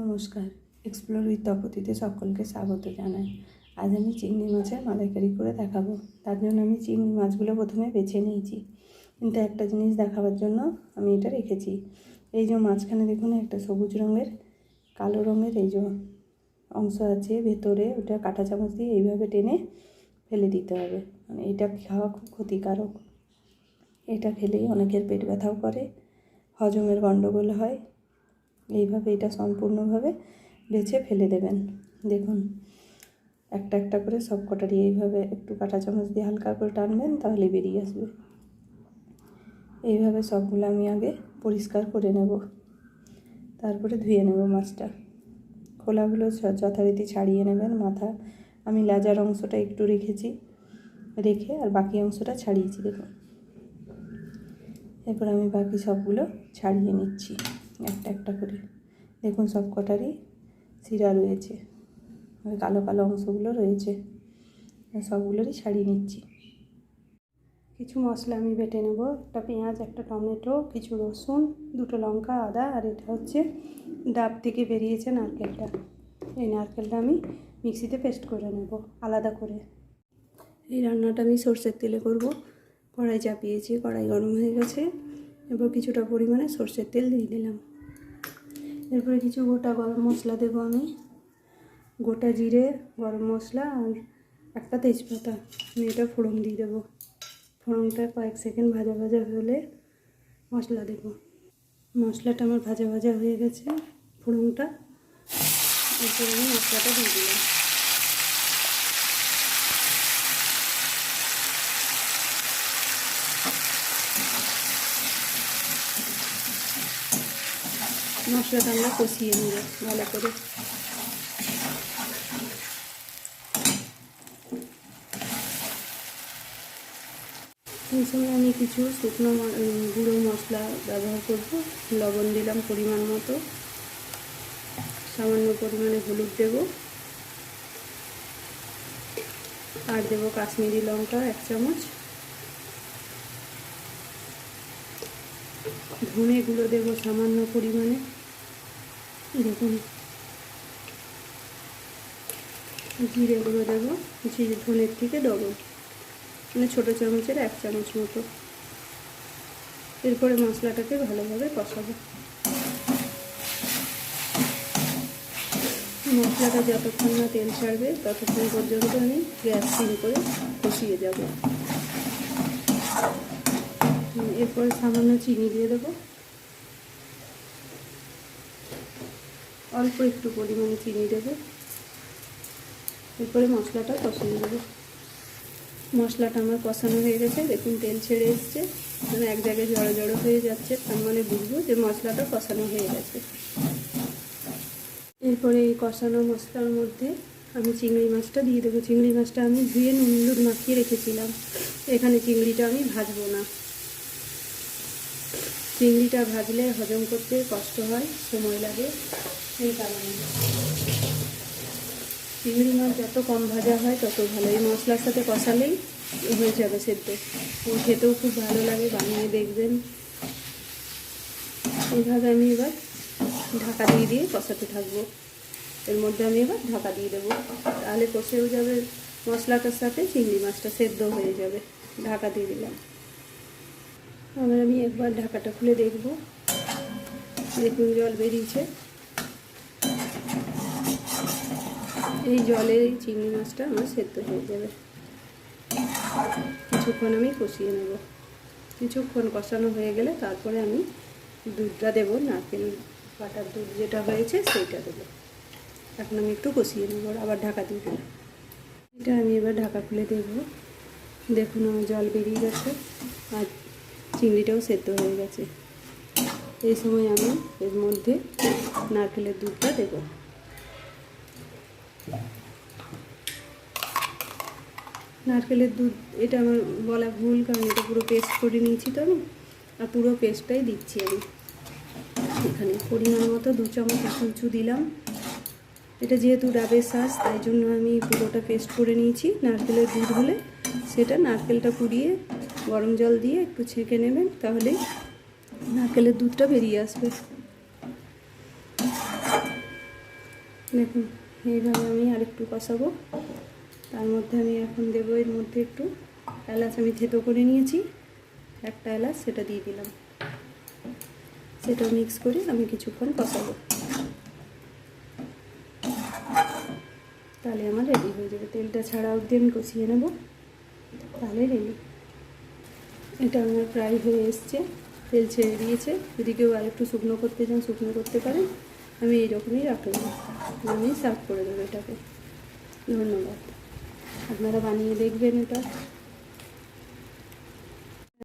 নমস্কার, explore with তপতিতে সকলকে স্বাগত জানাই। আজ আমি চিংড়ি মাছের মালাইকারি করে দেখাবো। তার জন্য আমি চিংড়ি মাছগুলো প্রথমে বেছে নিয়েছি, কিন্তু একটা জিনিস দেখাবার জন্য আমি এটা রেখেছি। এই যে মাঝখানে দেখুন একটা সবুজ রঙের কালো রঙের এই যে অংশ আছে ভেতরে, ওটা কাঁটা চামচ দিয়ে এইভাবে টেনে ফেলে দিতে হবে। মানে এটা খাওয়া খুব ক্ষতিকারক। এটা খেলেই অনেকের পেট ব্যথাও করে, হজমের গণ্ডগোল হয়। এইভাবে এটা সম্পূর্ণভাবে বেছে ফেলে দেবেন। দেখুন একটা একটা করে সব কটারই এইভাবে একটু কাঁটা চামচ দিয়ে হালকা করে টানবেন, তাহলে বেরিয়ে আসবে। এইভাবে সবগুলো আমি আগে পরিষ্কার করে নেব, তারপরে ধুয়ে নেব মাছটা। খোলাগুলো যথারীতি ছাড়িয়ে নেবেন। মাথা আমি লাজার অংশটা একটু রেখেছি, রেখে আর বাকি অংশটা ছাড়িয়েছি। দেখুন এরপর আমি বাকি সবগুলো ছাড়িয়ে নিচ্ছি একটা একটা করে। দেখুন সব কটারই শিরা রয়েছে, আর কালো কালো অংশগুলো রয়েছে, সবগুলোরই ছাড়িয়ে নিচ্ছি। কিছু মশলা আমি বেটে নেব। একটা পেঁয়াজ, একটা টমেটো, কিছু রসুন, দুটো লঙ্কা, আদা, আর এটা হচ্ছে ডাব থেকে বেরিয়েছে নারকেলটা। এই নারকেলটা আমি মিক্সিতে পেস্ট করে নেব আলাদা করে। এই রান্নাটা আমি সরষের তেলে করব। কড়াই চাপিয়েছি, কড়াই গরম হয়ে গেছে। এরপর কিছুটা পরিমাণে সরষের তেল দিয়ে দিলাম। এরপরে কিছু গোটা গরম মশলা দেবো আমি। গোটা জিরে, গরম মশলা আর একটা তেজপাতা, আমি এটা ফোড়ন দিয়ে দেবো। ফোড়নটা কয়েক সেকেন্ড ভাজা ভাজা হলে মশলা দেবো। মশলাটা আমার ভাজা ভাজা হয়ে গেছে, ফোড়নটা। এরপরে আমি মশলাটা দিয়ে দিলাম। মশলাটা আমরা কষিয়ে নেব ভালো করে। এই সময় আমি কিছু শুকনো গুঁড়ো মশলা ব্যবহার করব। লবণ দিলাম পরিমাণ মতো, সামান্য পরিমাণে হলুদ দেব, আর দেবো কাশ্মীরি লঙ্কা 1 চামচ, ধনে গুঁড়ো দেবো সামান্য পরিমাণে। দেখুন জিরে গুঁড়ো দেবো, জিরে ধনের থেকে ডবল, মানে ছোটো চামচের 1 চামচ মতো। এরপরে মশলাটাকে ভালোভাবে কষাবো। মশলাটা যতক্ষণ না তেল ছাড়বে ততক্ষণ পর্যন্ত আমি গ্যাস সিম করে কষিয়ে যাব। এরপরে সামান্য চিনি দিয়ে দেবো, অল্প একটু পরিমাণে চিনি দেবো। এরপরে মশলাটা কষিয়ে দেবো। মশলাটা আমার কষানো হয়ে গেছে। দেখুন তেল ছেড়ে এসছে, মানে এক জায়গায় জড়ো জড়ো হয়ে যাচ্ছে, তার মানে বুঝবো যে মশলাটা কষানো হয়ে গেছে। এরপরে এই কষানো মশলার মধ্যে আমি চিংড়ি মাছটা দিয়ে দেবো। চিংড়ি মাছটা আমি ধুয়ে নুন হলুদ মাখিয়ে রেখেছিলাম। এখানে চিংড়িটা আমি ভাজবো না। চিংড়িটা ভাজলে হজম করতে কষ্ট হয়, সময় লাগে, সেই কারণে। চিংড়ি মাছ যত কম ভাজা হয় তত ভালো। এই মশলার সাথে কষালেই হয়ে যাবে সেদ্ধ। খেতেও খুব ভালো লাগে, বানিয়ে দেখবেন। এইভাবে আমি এবার ঢাকা দিয়ে দিয়ে কষাতে থাকবো। এর মধ্যে আমি এবার ঢাকা দিয়ে দেবো, তাহলে কষেও যাবে মশলাটার সাথে, চিংড়ি মাছটা সেদ্ধ হয়ে যাবে। ঢাকা দিয়ে দিলাম। আবার আমি একবার ঢাকাটা খুলে দেখব। দেখুন জল বেরিয়েছে। এই জলে এই চিংড়ি মাছটা আমার সেদ্ধ হয়ে যাবে। কিছুক্ষণ আমি কষিয়ে নেব। কিছুক্ষণ কষানো হয়ে গেলে তারপরে আমি দুধটা দেবো, নারকেল বাটার দুধ যেটা হয়েছে সেইটা দেবো। এখন আমি একটু কষিয়ে নেব, আবার ঢাকা দিয়ে দিলাম। এটা আমি এবার ঢাকা খুলে দেখব। দেখুন আমার জল বেরিয়ে গেছে আর চিংড়িটাও সেদ্ধ হয়ে গেছে। এই সময় আমি এর মধ্যে নারকেলের দুধটা দেবো। নারকেলের দুধ এটা আমার বলা ভুল, কারণ এটা পুরো পেস্ট করে নিয়েছি তো আমি, আর পুরো পেস্টটাই দিচ্ছি আমি এখানে। পরিমাণ মতো 2 চামচ উঁচু দিলাম। এটা যেহেতু ডাবের শাঁস, তাই জন্য আমি পুরোটা পেস্ট করে নিয়েছি। নারকেলের দুধ হলে সেটা নারকেলটা কুড়িয়ে গরম জল দিয়ে একটু ছেঁকে নেবেন, তাহলেই নারকেলের দুধটা বেরিয়ে আসবে। দেখুন এইভাবে আমি আরেকটু কষাবো। তার মধ্যে আমি এখন দেবো এর মধ্যে একটু এলাচ, আমি থেতো করে নিয়েছি একটা এলাচ, সেটা দিয়ে দিলাম। সেটা মিক্স করে আমি কিছুক্ষণ কষাবো, তাহলে আমার রেডি হয়ে যাবে। তেলটা ছাড়া অবধি আমি কষিয়ে নেব, তাহলে রেডি। এটা আমার প্রায় হয়ে এসছে, তেল ছেড়ে দিয়েছে। যদি কেউ আর একটু শুকনো করতে চান শুকনো করতে পারেন, আমি এইরকমই রাখলাম। আমি সার্ভ করে দেবো এটাকে। ধন্যবাদ, আপনারা বানিয়ে দেখবেন এটা।